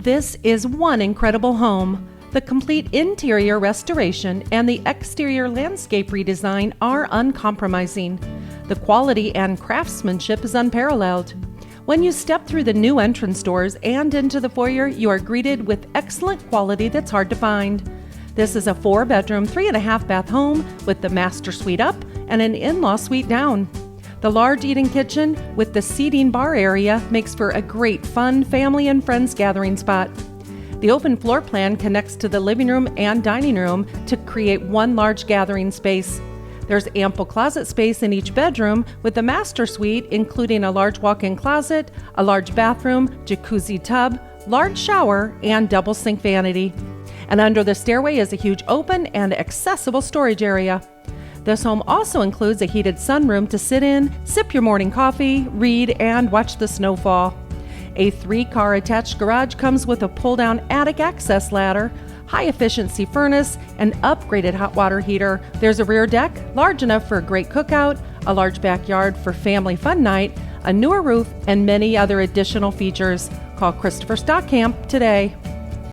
This is one incredible home. The complete interior restoration and the exterior landscape redesign are uncompromising. The quality and craftsmanship is unparalleled. When you step through the new entrance doors and into the foyer, you are greeted with excellent quality that's hard to find. This is a 4-bedroom, 3.5-bath home with the master suite up and an in-law suite down. The large eating kitchen with the seating bar area makes for a great fun family and friends gathering spot. The open floor plan connects to the living room and dining room to create one large gathering space. There's ample closet space in each bedroom with the master suite including a large walk-in closet, a large bathroom, jacuzzi tub, large shower, and double sink vanity. And under the stairway is a huge open and accessible storage area. This home also includes a heated sunroom to sit in, sip your morning coffee, read, and watch the snowfall. A 3-car attached garage comes with a pull-down attic access ladder, high-efficiency furnace, and upgraded hot water heater. There's a rear deck large enough for a great cookout, a large backyard for family fun night, a newer roof, and many other additional features. Call Christopher Stockamp today.